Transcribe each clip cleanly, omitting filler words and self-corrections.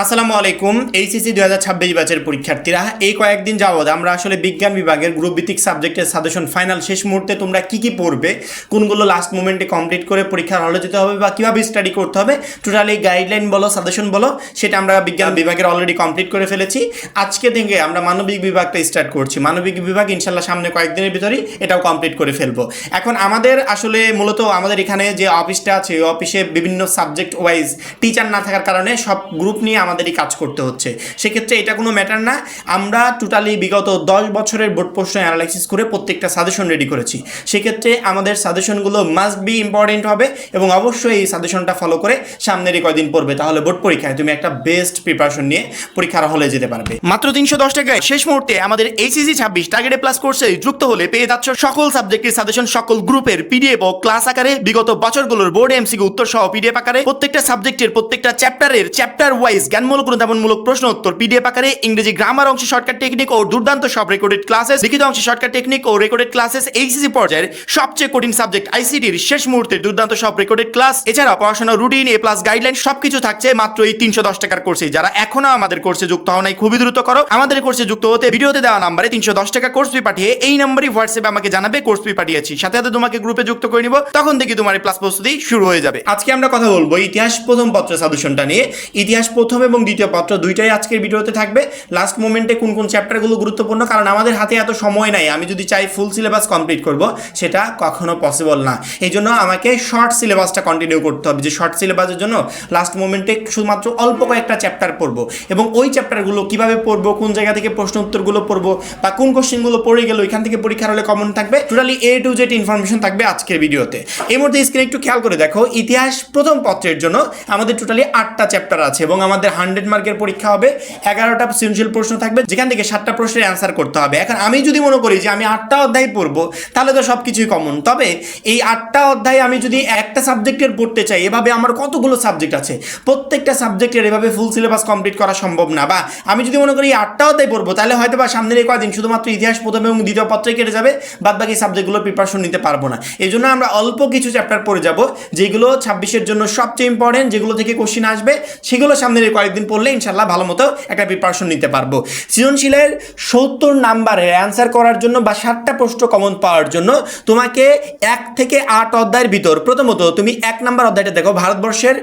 আসসালামু আলাইকুম। এইচএসসি 2026 ব্যাচের পরীক্ষার্থীরা, এই কয়েকদিন যাবৎ আমরা আসলে বিজ্ঞান বিভাগের গ্রুপ ভিত্তিক সাবজেক্টের সাজেশন ফাইনাল শেষ মুহূর্তে তোমরা কি পড়বে, কোনগুলো লাস্ট মোমেন্টে কমপ্লিট করে পরীক্ষার হলে যেতে হবে বা কীভাবে স্টাডি করতে হবে, টোটালি গাইডলাইন বলো সাজেশন বলো, সেটা আমরা বিজ্ঞান বিভাগের অলরেডি কমপ্লিট করে ফেলেছি। আজকে থেকে আমরা মানবিক বিভাগটা স্টার্ট করছি। মানবিক বিভাগ ইনশাল্লাহ সামনে কয়েকদিনের ভিতরেই এটাও কমপ্লিট করে ফেলবো। এখন আমাদের আসলে মূলত আমাদের এখানে যে অফিসটা আছে, ওই অফিসে বিভিন্ন সাবজেক্ট ওয়াইজ টিচার না থাকার কারণে সব গ্রুপ নিয়ে আমাদেরই কাজ করতে হচ্ছে। সেক্ষেত্রে এটা কোনো ম্যাটার না, আমরা টোটালি বিগত 10 বছরের বোর্ড প্রশ্ন অ্যানালাইসিস করে প্রত্যেকটা সাজেশন রেডি করেছি। সেক্ষেত্রে আমাদের সাজেশনগুলো মাস্ট বি ইম্পর্টেন্ট হবে এবং অবশ্যই এই সাজেশনটা ফলো করে সামনের কয়দিন পড়বে, তাহলে বোর্ড পরীক্ষায় তুমি একটা বেস্ট প্রিপারেশন নিয়ে পরীক্ষার হলে যেতে পারবে। মাত্র 310 টাকায় শেষ মুহূর্তে আমাদের এইচএসসি 26 টার্গেট প্লাস কোর্সে যুক্ত হলে পেয়ে যাচ্ছ সকল সাবজেক্টের সাজেশন সকল গ্রুপের পিডিএফ ও ক্লাস আকারে, বিগত বছরগুলোর বোর্ড এমসিকিউ উত্তর সহ পিডিএফ আকারে, প্রত্যেকটা সাবজেক্টের প্রত্যেকটা চ্যাপ্টারের চ্যাপ্টার ওয়াইজ জ্ঞানমূলক অনুধাবনমূলক প্রশ্ন উত্তর পিডিএফ আকারে, ইংরেজি গ্রামার অংশে শর্টকাট টেকনিক ও দুর্দান্ত সব রেকর্ডেড ক্লাসেস, লিখিত অংশে শর্টকাট টেকনিক ও রেকর্ডেড ক্লাসেস, এইচএসসি পর্যায়ের সবচেয়ে কঠিন সাবজেক্ট আইসিটির শেষ মুহূর্তে দুর্দান্ত সব রেকর্ডেড ক্লাস, এছাড়া পড়াশোনার রুটিন এ প্লাস গাইডলাইন সবকিছু থাকছে মাত্র এই 310 টাকার কোর্সে। যারা এখনো আমাদের কোর্সে যুক্ত হও নাই, খুবই দ্রুত করো। আমাদের কোর্সে যুক্ত হতে ভিডিওতে দেওয়া নাম্বারে 310 টাকা কোর্স ফি পাঠিয়ে এই নাম্বারই হোয়াটসঅ্যাপে আমাকে জানাবে কোর্স ফি পাঠিয়েছি, সাথে সাথে তোমাকে গ্রুপে যুক্ত করে নিব, তখন থেকে তোমার ক্লাস প্রস্তুতি শুরু হয়ে যাবে। আজকে আমরা কথা বলবো ইতিহাস প্রথম পত্র সাজেশনটা নিয়ে। ইতিহাস প্রথম এবং দ্বিতীয় পত্র দুইটাই আজকের ভিডিওতে থাকবে। লাস্ট মোমেন্টে কোন কোন চ্যাপ্টারগুলো গুরুত্বপূর্ণ, কারণ আমাদের হাতে এত সময় নাই, আমি যদি চাই ফুল সিলেবাস কমপ্লিট করব সেটা কখনো পসিবল না। এই জন্য আমাকে শর্ট সিলেবাসটা কন্টিনিউ করতে হবে, যে শর্ট সিলেবাসের জন্য লাস্ট মোমেন্টে শুধুমাত্র অল্প কয়েকটা চ্যাপ্টার পড়বো এবং ওই চ্যাপ্টারগুলো কিভাবে পড়বো, কোন জায়গা থেকে প্রশ্ন উত্তরগুলো পড়বো বা কোন কোশ্চেনগুলো পড়ে গেল এখান থেকে পরীক্ষার হলে কমন থাকবে, totally A to Z information থাকবে আজকের ভিডিওতে। এই মুহূর্তে স্ক্রিনে একটু খেয়াল করে দেখো, ইতিহাস প্রথম পত্রের জন্য আমাদের টোটালি 8টা চ্যাপ্টার আছে এবং আমাদের 100 মার্কের পরীক্ষা হবে। 11টা সৃজনশীল প্রশ্ন থাকবে, যেখান থেকে 7টা প্রশ্নের অ্যান্সার করতে হবে। এখন আমি যদি মনে করি যে আমি 8টা অধ্যায় পড়বো, তাহলে তো সব কিছুই কমন। তবে এই 8টা অধ্যায় আমি যদি একটা সাবজেক্টের পড়তে চাই, এভাবে আমার কতগুলো সাবজেক্ট আছে, প্রত্যেকটা সাবজেক্টের এভাবে ফুল সিলেবাস কমপ্লিট করা সম্ভব না। বা আমি যদি মনে করি 8টা অধ্যায় পড়বো, তাহলে হয়তো বা সামনের এই কয়েকদিন শুধুমাত্র ইতিহাস প্রথম এবং দ্বিতীয় পত্রে কেটে যাবে, বাদ বাকি সাবজেক্টগুলো প্রিপারেশন নিতে পারবো না। এই জন্য আমরা অল্প কিছু চ্যাপ্টার পড়ে যাব, যেগুলো 26-এর জন্য সবচেয়ে ইম্পর্টেন্ট, যেগুলো থেকে কোশ্চিন আসবে, সেগুলো সামনের এই কয়েকদিন পড়লে ইনশাল্লাহ ভালো মতো একটা প্রিপারেশন নিতে পারবো। সৃজনশীলের 70 নাম্বারের অ্যান্সার করার জন্য বা 7টা প্রশ্ন কমন পাওয়ার জন্য তোমাকে 1 থেকে 8 অধ্যায়ের ভিতর প্রথমত তুমি 1 নাম্বার অধ্যায়টা দেখো, ভারতবর্ষের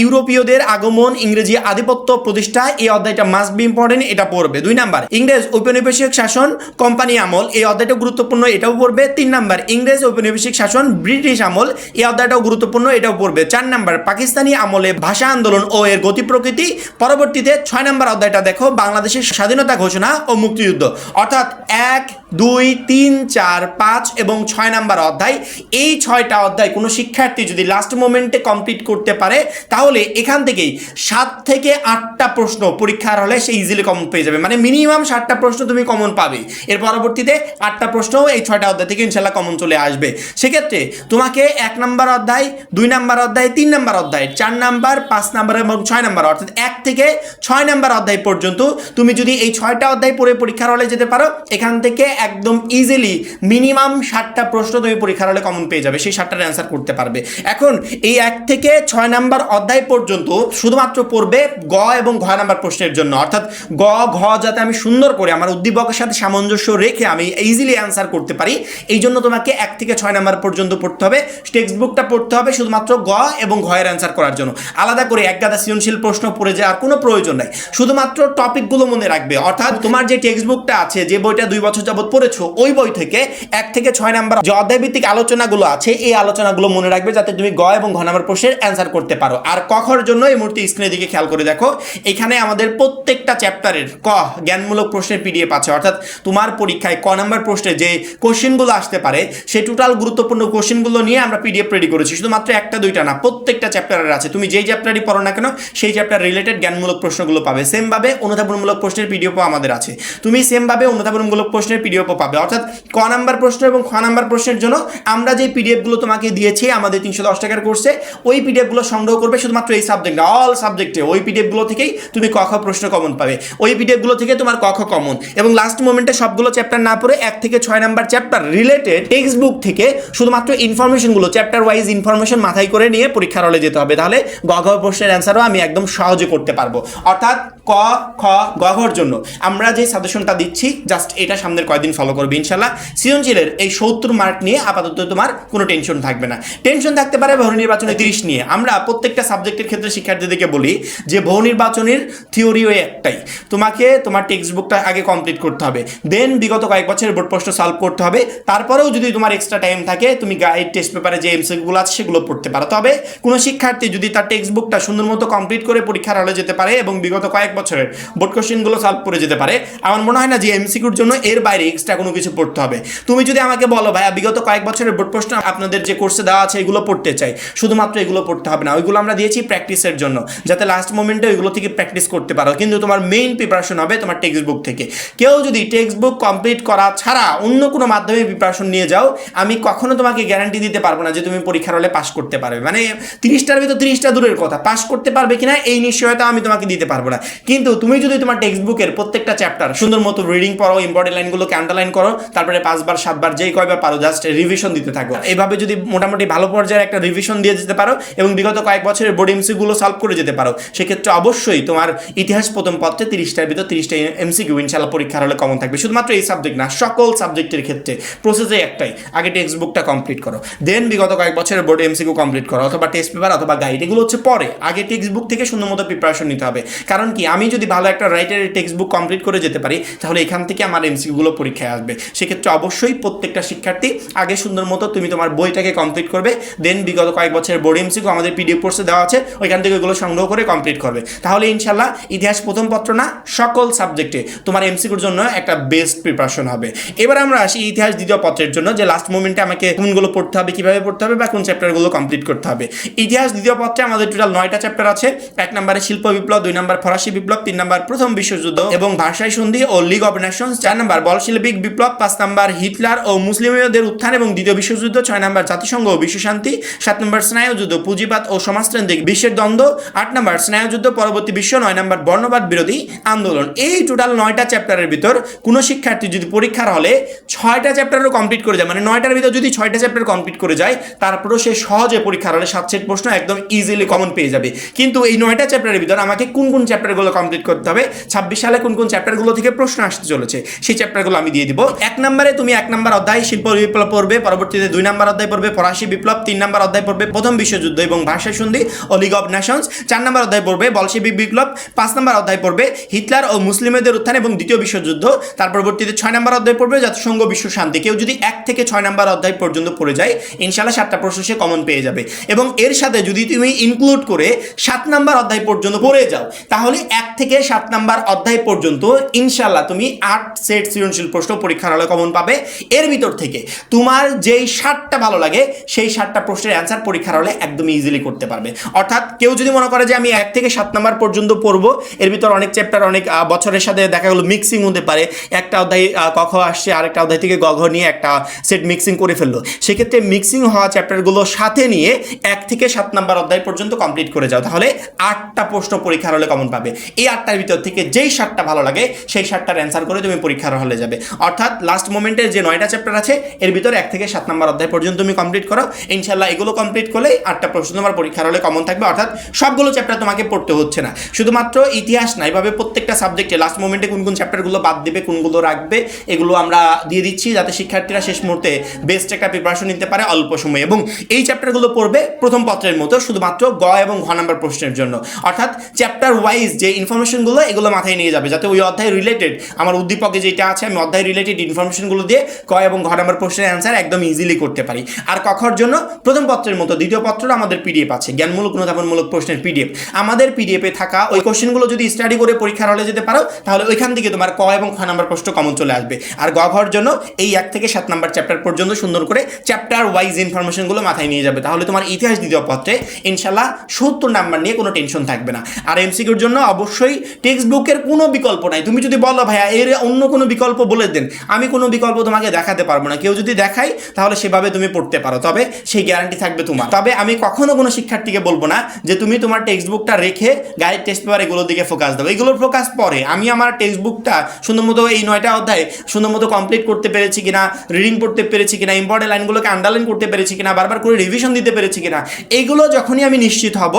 ইউরোপীয়দের আগমন, ইংরেজি আধিপত্য প্রতিষ্ঠা, এই অধ্যায়টা মাস্ট বি ইম্পর্টেন্ট, এটা পড়বে। 2 নাম্বার ইংরেজ ঔপনিবেশিক শাসন, কোম্পানি আমল, এই অধ্যায়টা গুরুত্বপূর্ণ, এটাও পড়বে। 3 নাম্বার ইংরেজ ঔপনিবেশিক শাসন, ব্রিটিশ আমল, এই অধ্যায়টাও গুরুত্বপূর্ণ, এটাও পড়বে। 4 নাম্বার পাকিস্তানি আমলে ভাষা আন্দোলন ও এর গতি প্রকৃতি। পরবর্তীতে 6 নাম্বার অধ্যায়টা দেখো, বাংলাদেশের স্বাধীনতা ঘোষণা ও মুক্তিযুদ্ধ। অর্থাৎ 1, 2, 3, 4, 5 এবং 6 নাম্বার অধ্যায়, এই 6টা অধ্যায় কোনো শিক্ষার্থী যদি লাস্ট মোমেন্টে কমপ্লিট করতে পারে, তাহলে এখান থেকেই 7 থেকে 8টা প্রশ্ন পরীক্ষার হলে সে ইজিলি কমন পেয়ে যাবে। মানে মিনিমাম 7টা প্রশ্ন তুমি কমন পাবে, এর পরবর্তীতে 8টা প্রশ্ন এই 6টা অধ্যায় থেকে ইনশাল্লাহ কমন চলে আসবে। সেক্ষেত্রে তোমাকে 1 নাম্বার অধ্যায়, 2 নাম্বার অধ্যায়, 3 নাম্বার অধ্যায়, 4 নাম্বার, 5 নাম্বার এবং 6 নাম্বার, অর্থাৎ 1 থেকে 6 নাম্বার অধ্যায় পর্যন্ত তুমি যদি এই 6টা অধ্যায় পড়ে পরীক্ষার হলে যেতে পারো, এখান থেকে একদম ইজিলি মিনিমাম 7টা প্রশ্ন তুমি পরীক্ষার হলে কমন পেয়ে যাবে, সেই 7টার অ্যান্সার করতে পারবে। এখন এই 1 থেকে 6 নাম্বার অধ্যায় পর্যন্ত শুধুমাত্র পড়বে গ এবং ঘ নাম্বার প্রশ্নের জন্য, অর্থাৎ গ ঘ যাতে আমি সুন্দর করে আমার উদ্দীপকের সাথে সামঞ্জস্য রেখে আমি ইজিলি অ্যান্সার করতে পারি, এই জন্য তোমাকে 1 থেকে 6 নাম্বার পর্যন্ত পড়তে হবে। টেক্সট বুকটা পড়তে হবে শুধুমাত্র গ এবং ঘ এর অ্যান্সার করার জন্য, আলাদা করে এক গাদা সৃজনশীল প্রশ্ন পড়ে যাওয়ার কোনো প্রয়োজন নাই। শুধুমাত্র টপিকগুলো মনে রাখবে, অর্থাৎ তোমার যে টেক্সট বুকটা আছে, যে বইটা 2 বছর যাবত পড়েছো, ওই বই থেকে 1 থেকে 6 নাম্বার যে অধ্যায়ভিত্তিক আলোচনাগুলো আছে, এই আলোচনাগুলো মনে রাখবে যাতে তুমি গ এবং ঘ নাম্বার প্রশ্নের অ্যান্সার করতে পারো। আর ক খর জন্য এই মুহূর্তে স্ক্রিনের দিকে খেয়াল করে দেখো, এখানে আমাদের প্রত্যেকটা চ্যাপ্টারের ক জ্ঞানমূলক প্রশ্নের পিডিএফ আছে, অর্থাৎ তোমার পরীক্ষায় ক নাম্বার প্রশ্নে যে কোশ্চেনগুলো আসতে পারে, সেই টোটাল গুরুত্বপূর্ণ কোশ্চেনগুলো নিয়ে আমরা পিডিএফ রেডি করেছি। শুধুমাত্র 1টা 2টা না, প্রত্যেকটা চ্যাপ্টারের আছে। তুমি যেই চ্যাপ্টারই পড়ো না কেন, সেই চ্যাপ্টার রিলেটেড জ্ঞানমূলক প্রশ্নগুলো পাবে। সেমভাবে অনুধাবনমূলক প্রশ্নের পিডিএফও আমাদের আছে, তুমি সেমভাবে অনুধাবনমূলক প্রশ্নের পিডিএফও পাবে। অর্থাৎ ক নাম্বার প্রশ্ন এবং খ নাম্বার প্রশ্নের জন্য আমরা যে পিডিএফগুলো তোমাকে দিয়েছি আমাদের 310 টাকার কোর্সে, ওই পিডিএফগুলো সংগ্রহ করবে শুধুমাত্র এই সাবজেক্ট না, অল সাবজেক্টে ওই পিডিএফগুলো থেকেই তুমি ক খ প্রশ্ন কমন পাবে, ওই পিডিএফগুলো থেকে তোমার ক খ কমন। এবং লাস্ট মোমেন্টে সবগুলো চ্যাপ্টার না পড়ে 1 থেকে 6 number chapter related text book থেকে শুধুমাত্র ইনফরমেশনগুলো চ্যাপ্টার ওয়াইজ ইনফরমেশন মাথায় করে নিয়ে পরীক্ষার হলে যেতে হবে, তাহলে গ ঘ প্রশ্নের অ্যান্সারও আমি একদম সহজে সহজে করতে পারবো। অর্থাৎ ক খ গ ঘর জন্য আমরা যে সাজেশনটা দিচ্ছি জাস্ট এটা সামনের কয়েকদিন ফলো করবে ইনশাল্লাহ। সৃজনশীলের এই 70 মার্ক নিয়ে আপাতত তোমার কোনো টেনশন থাকবে না। টেনশন থাকতে পারে বহু নির্বাচনে 30 নিয়ে। আমরা প্রত্যেকটা সাবজেক্টের ক্ষেত্রে শিক্ষার্থীদেরকে বলি যে বহু নির্বাচনের থিওরি ওই একটাই, তোমাকে তোমার টেক্সট বুকটা আগে কমপ্লিট করতে হবে, দেন বিগত কয়েক বছরের বোর্ড প্রশ্ন সলভ করতে হবে। তারপরেও যদি তোমার এক্সট্রা টাইম থাকে তুমি গাইড টেস্ট পেপারে যে এমসিকিউগুলো আছে সেগুলো পড়তে পারো। তবে কোনো শিক্ষার্থী যদি তার টেক্সট বুকটা সুন্দর মতো কমপ্লিট করে পরীক্ষার হলে যেতে পারে এবং বিগত কয়েক বছরের বোর্ড কোশ্চেনগুলো সলভ করে যেতে পারে, আমার মনে হয় না যে এমসিকিউর জন্য এর বাইরে এক্সট্রা কোনো কিছু পড়তে হবে। তুমি যদি আমাকে বলো ভাইয়া বিগত কয়েক বছরের বোর্ড প্রশ্ন আপনাদের যে কোর্সে দেওয়া আছে এগুলো পড়তে চাই, শুধুমাত্র এগুলো পড়তে হবে না, ওইগুলো আমরা দিয়েছি প্র্যাকটিসের জন্য, যাতে লাস্ট মোমেন্টে ওইগুলো থেকে প্র্যাকটিস করতে পারো। কিন্তু তোমার মেইন প্রিপারেশন হবে তোমার টেক্সট বুক থেকে। কেউ যদি টেক্সট বুক কমপ্লিট করা ছাড়া অন্য কোনো মাধ্যমে প্রিপারেশন নিয়ে যাও, আমি কখনো তোমাকে গ্যারান্টি দিতে পারবো না যে তুমি পরীক্ষার হলে পাস করতে পারবে। মানে 30টার ভিতর 30টা দূরের কথা, পাস করতে পারবে কিনা এই নিশ্চয়তা আমি তোমাকে দিতে পারবো না। কিন্তু তুমি যদি তোমার টেক্সট বুকের প্রত্যেকটা চ্যাপ্টার সুন্দর মতো রিডিং পড়ো, ইম্পর্টেন্ট লাইনগুলোকে আন্ডারলাইন করো, তারপরে 5বার 7বার যেই কয়বার পারো জাস্ট রিভিশন দিতে থাকো। এইভাবে যদি মোটামুটি ভালো পর্যায়ে একটা রিভিশন দিয়ে যেতে পারো এবং বিগত কয়েক বছরের বোর্ড এমসিকিউগুলো সলভ করে যেতে পারো, সেক্ষেত্রে অবশ্যই তোমার ইতিহাস প্রথম পত্রে 30টার ভিতর 30টা এমসিকিউ ইনশাআল্লাহ পরীক্ষার হলে কমন থাকবে। শুধুমাত্র এই সাবজেক্ট না, সকল সাবজেক্টের ক্ষেত্রে প্রসেসে একটাই, আগে টেক্সট বুকটা কমপ্লিট করো, দেন বিগত কয়েক বছরের বোর্ড এমসিকিউ কমপ্লিট করো, অথবা টেস্ট পেপার অথবা গাইড, এগুলো হচ্ছে পরে। আগে টেক্সট বুক থেকে সুন্দর মতো প্রিপারেশন নিতে হবে। কারণ কি, আমি যদি ভালো একটা রাইটারের টেক্সট বুক কমপ্লিট করে যেতে পারি তাহলে এখান থেকে আমার এমসিকিউগুলো পরীক্ষায় আসবে। সেক্ষেত্রে অবশ্যই প্রত্যেকটা শিক্ষার্থী আগে সুন্দর মতো তুমি তোমার বইটাকে কমপ্লিট করবে, দেন বিগত কয়েক বছরের বোর্ড এমসিকিউ আমাদের পিডিএফ কোর্সে দেওয়া আছে ওইখান থেকে এগুলো সংগ্রহ করে কমপ্লিট করবে। তাহলে ইনশাল্লাহ ইতিহাস প্রথম পত্র না, সকল সাবজেক্টে তোমার এমসিকিউর জন্য একটা বেস্ট প্রিপারেশন হবে। এবার আমরা আসি ইতিহাস দ্বিতীয় পত্রের জন্য, যে লাস্ট মোমেন্টে আমাকে কোনগুলো পড়তে হবে, কিভাবে পড়তে হবে বা কোন চ্যাপ্টারগুলো কমপ্লিট করতে হবে। ইতিহাস দ্বিতীয় পত্রে আমাদের টোটাল 9টা চ্যাপ্টার আছে। 1 নম্বরে শিল্প বিপ্লব, 2 নম্বর ফরাসি বিপ্লব, 3 নম্বর প্রথম বিশ্বযুদ্ধ এবং ভার্সাই সন্ধি ও লিগ অফ নেশনস, 4 নম্বর বলশেভিক বিপ্লব, 5 নম্বর হিটলার ও মুসলিমদের উত্থান এবং দ্বিতীয় বিশ্বযুদ্ধ, 6 নম্বর জাতিসংঘ ও বিশ্বশান্তি, 7 নম্বর স্নায়ুযুদ্ধ, পুঁজিবাদ ও সমাজতান্ত্রিক বিশ্বের দ্বন্দ্ব, 8 নম্বর স্নায়ুযুদ্ধ পরবর্তী বিশ্ব, 9 নম্বর বর্ণবাদ বিরোধী আন্দোলন। এই টোটাল 9টা চ্যাপ্টারের ভিতর কোনো শিক্ষার্থী যদি পরীক্ষার হলে 6টা চ্যাপ্টারও কমপ্লিট করে যায়, মানে 9টার ভিতর যদি 6টা চ্যাপ্টার কমপ্লিট করে যায়, তারপরেও সে সহজে পরীক্ষার হলে 7 সেট প্রশ্ন একদম ইজিলি কমন পেয়ে যাবে। কিন্তু এই 9টা চ্যাপ্টারের ভিতর আমাকে কোন কোন চ্যাপ্টারগুলো কমপ্লিট করতে হবে, 26 সালে কোন কোন চ্যাপ্টারগুলো থেকে প্রশ্ন আসতে চলেছে সেই চ্যাপ্টারগুলো আমি দিয়ে দিব। 1 নম্বরে তুমি 1 নম্বর অধ্যায় শিল্প বিপ্লব পড়বে, পরবর্তীতে 2 নম্বর অধ্যায় পড়বে ফরাসি বিপ্লব, 3 নম্বর অধ্যায় পড়বে প্রথম বিশ্বযুদ্ধ এবং ভার্সাই সন্ধি ও লিগ অফ নেশনস, 4 নম্বর অধ্যায় পড়বে বলশেভিক বিপ্লব, 5 নম্বর অধ্যায় পড়বে হিটলার ও মুসলিমদের উত্থান এবং দ্বিতীয় বিশ্বযুদ্ধ, তার পরবর্তীতে 6 নম্বর অধ্যায় পড়বে জাতিসংঘ বিশ্ব শান্তি। কেউ যদি 1 থেকে 6 নম্বর অধ্যায় পর্যন্ত পড়ে যায় ইনশাআল্লাহ 7টা প্রশ্ন সে কমন পেয়ে যাবে। এবং এর সাথে যদি তুমি ইনক্লুড করে 7 নম্বর অধ্যায় পর্যন্ত পড়ে যাও তাহলে 1 থেকে 7 নম্বর অধ্যায় পর্যন্ত ইনশাআল্লাহ তুমি 8 সেট সৃজনশীল প্রশ্ন পরীক্ষার হলে কমন পাবে। এর ভিতর থেকে তোমার যেই 7টা ভালো লাগে সেই 7টা প্রশ্নের অ্যান্সার পরীক্ষার হলে একদম ইজিলি করতে পারবে। অর্থাৎ কেউ যদি মনে করে যে আমি 1 থেকে 7 নম্বর পর্যন্ত পড়বো, এর ভিতর অনেক চ্যাপ্টার অনেক বছরের সাথে দেখা গেলো মিক্সিং হতে পারে, একটা অধ্যায় ক খ আসছে আরেকটা অধ্যায় থেকে গ ঘ নিয়ে একটা সেট মিক্সিং করে ফেললো, সেক্ষেত্রে মিক্সিং হওয়া চ্যাপ্টারগুলো সাথে নিয়ে 1 থেকে 7 নম্বর অধ্যায় পর্যন্ত কমপ্লিট করে যাও, তাহলে 8টা প্রশ্ন পরীক্ষার হলে কমন পাবে। এই 8টার ভিতর থেকে যেই 7টা ভালো লাগে সেই 7টার অ্যান্সার করে তুমি পরীক্ষার হলে যাবে। অর্থাৎ লাস্ট মোমেন্টের যে 9টা চ্যাপ্টার আছে এর ভিতরে 1 থেকে 7 নম্বর অধ্যায় পর্যন্ত তুমি কমপ্লিট করো, ইনশাআল্লাহ এগুলো কমপ্লিট করলে 8টা প্রশ্ন তোমার পরীক্ষার হলে কমন থাকবে। অর্থাৎ সবগুলো চ্যাপ্টার তোমাকে পড়তে হচ্ছে না, শুধুমাত্র ইতিহাস না, এভাবে প্রত্যেকটা সাবজেক্টে লাস্ট মোমেন্টে কোন কোন চ্যাপ্টারগুলো বাদ দিবে কোনগুলো রাখবে এগুলো আমরা দিয়ে দিচ্ছি, যাতে শিক্ষার্থীরা শেষ মুহূর্তে বেস্ট একটা প্রিপারেশন নিতে পারে অল্প সময়ে। এবং এই চ্যাপ্টারগুলো পড়বে প্রথম পত্রের মতো শুধুমাত্র গ এবং ঘ নাম্বার প্রশ্নের জন্য। অর্থাৎ চ্যাপ্টার ওয়াইজ যে ইনফরমেশনগুলো এগুলো মাথায় নিয়ে যাবে, যাতে ওই অধ্যায় রিলেটেড আমার উদ্দীপকে যেটা আছে আমি অধ্যায় রিলেটেড ইনফরমেশনগুলো দিয়ে ক এবং ঘ নাম্বার প্রশ্নের অ্যান্সার একদম ইজিলি করতে পারি। আর ক খর জন্য প্রথম পত্রের মতো দ্বিতীয় পত্র আমাদের পিডিএফ আছে, জ্ঞানমূলক অনুধাবনমূলক প্রশ্নের পিডিএফ। আমাদের পিডিএফে থাকা ওই কোশ্চেনগুলো যদি স্টাডি করে পরীক্ষার হলে যেতে পারো তাহলে ওইখান থেকে তোমার ক এবং খ নাম্বার প্রশ্ন কমন চলে আসবে। আর গ ঘর জন্য এই 1 থেকে 7 নাম্বার চ্যাপ্টার পর্যন্ত সুন্দর করে চ্যাপ্টার ওয়াইজ ইনফরমেশনগুলো মাথায় নিয়ে যাবে, তাহলে তোমার ইতিহাস দ্বিতীয় পত্রে ইনশাআল্লাহ 70 নাম্বার নিয়ে কোনো টেনশন থাকবে না। আর এমসিকিউর জন্য অবশ্যই টেক্সট বুকের কোনো বিকল্প নাই। তুমি যদি বলো ভাইয়া এর অন্য কোনো বিকল্প বলে দেন, আমি কোনো বিকল্প তোমাকে দেখাতে পারবো না। কেউ যদি দেখায় তাহলে সেভাবে তুমি পড়তে পারো, তবে সেই গ্যারান্টি থাকবে তোমার। তবে আমি কখনো কোনো শিক্ষার্থীকে বলবো না যে তুমি তোমার টেক্সট বুকটা রেখে গাইড টেস্ট পেপার এগুলোর দিকে ফোকাস দাও, এগুলোর ফোকাস পরে। আমি আমার টেক্সট বুকটা সুন্দর মতো এই 9টা অধ্যায় সুন্দর মতো কমপ্লিট করতে পেরেছি কিনা, রিডিং পড়তে পেরেছি কিনা, ইম্পর্টেন্ট লাইনগুলোকে আন্ডারলাইন করতে পেরেছি কিনা, বারবার করে রিভিশন দিতে পেরেছি কিনা, এইগুলো যখনই আমি নিশ্চিত হব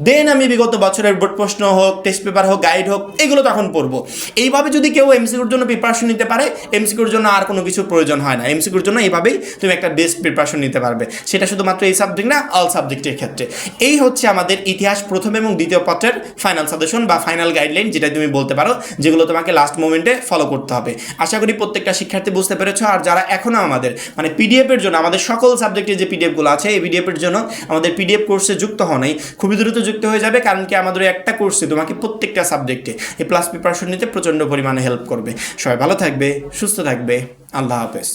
দেন আমি বিগত বছর বছরের বোর্ড প্রশ্ন হোক, টেস্ট পেপার হোক, গাইড হোক, এগুলো তখন পড়বো। এইভাবে যদি কেউ এমসিকিউর জন্য প্রিপারেশন নিতে পারে, এমসিকিউর জন্য আর কোনো কিছু প্রয়োজন হয় না। এমসিকিউর জন্য এইভাবেই তুমি একটা বেস্ট প্রিপারেশন নিতে পারবে, সেটা শুধুমাত্র এই সাবজেক্ট না, অল সাবজেক্টের ক্ষেত্রে। এই হচ্ছে আমাদের ইতিহাস প্রথম এবং দ্বিতীয় পত্রের ফাইনাল সাজেশন বা ফাইনাল গাইডলাইন, যেটা তুমি বলতে পারো, যেগুলো তোমাকে লাস্ট মোমেন্টে ফলো করতে হবে। আশা করি প্রত্যেকটা শিক্ষার্থী বুঝতে পেরেছো। আর যারা এখনও আমাদের মানে পিডিএফের জন্য, আমাদের সকল সাবজেক্টের যে পিডিএফগুলো আছে, এই পিডিএফের জন্য আমাদের পিডিএফ কোর্সে যুক্ত হও নাই, খুবই দ্রুত যুক্ত হয়ে যাবে। কারণ কি, আমাদের একটা কোর্সে তোমাকে প্রত্যেকটা সাবজেক্টে এই প্লাস প্রিপারেশন নিতে প্রচণ্ড পরিমাণে হেল্প করবে। সবাই ভালো থাকবে, সুস্থ থাকবে, আল্লাহ হাফেজ।